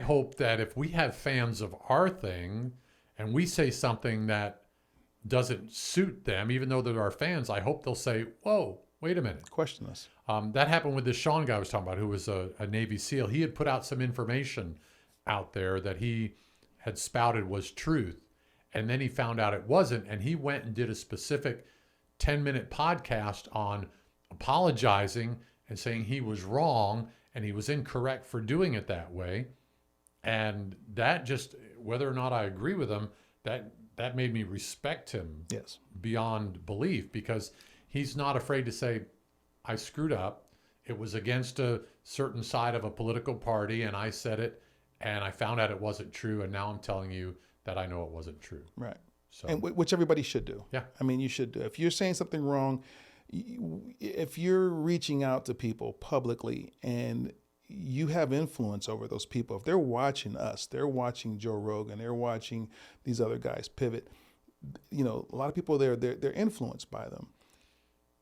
hope that if we have fans of our thing and we say something that doesn't suit them, even though they're our fans, I hope they'll say, whoa, wait a minute. Question us. That happened with this Sean guy I was talking about, who was a Navy SEAL. He had put out some information out there that he had spouted was truth. And then he found out it wasn't. And he went and did a specific 10-minute podcast on apologizing and saying he was wrong and he was incorrect for doing it that way. And that just, whether or not I agree with him, that made me respect him Yes. beyond belief, because he's not afraid to say, I screwed up. It was against a certain side of a political party and I said it and I found out it wasn't true. And now I'm telling you that I know it wasn't true. Right. So, And which everybody should do. Yeah. I mean, you should do. If you're saying something wrong, if you're reaching out to people publicly and you have influence over those people, if they're watching us, they're watching Joe Rogan, they're watching these other guys pivot, a lot of people there, they're influenced by them.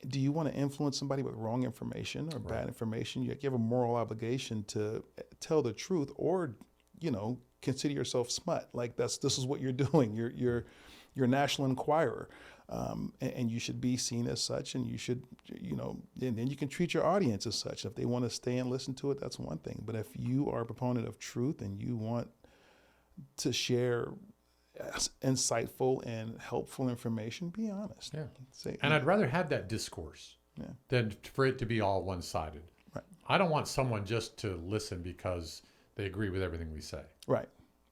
Do you want to influence somebody with wrong information or bad information? You have a moral obligation to tell the truth, or, consider yourself smut. Like this is what you're doing. You're a National Enquirer, and you should be seen as such. And you should, and then you can treat your audience as such. If they want to stay and listen to it, that's one thing. But if you are a proponent of truth and you want to share insightful and helpful information, be honest. Yeah. And I'd rather have that discourse than for it to be all one-sided. Right. I don't want someone just to listen because they agree with everything we say. Right.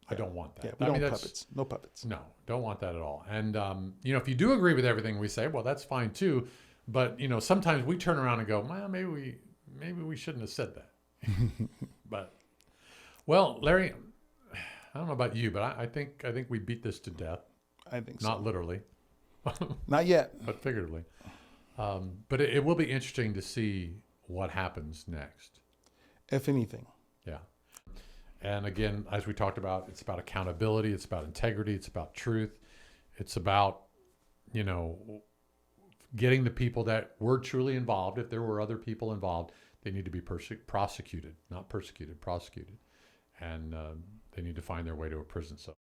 I don't want that. Yeah, we don't puppets. No puppets. No, don't want that at all. And, if you do agree with everything we say, well, that's fine too. But, sometimes we turn around and go, well, maybe we shouldn't have said that. But, well, Larry, I don't know about you, but I think we beat this to death. I think so. Not literally. Not yet. But figuratively. But it will be interesting to see what happens next. If anything. Yeah. And again, as we talked about, it's about accountability. It's about integrity. It's about truth. It's about, getting the people that were truly involved. If there were other people involved, they need to be prosecuted, not persecuted, prosecuted. And they need to find their way to a prison cell.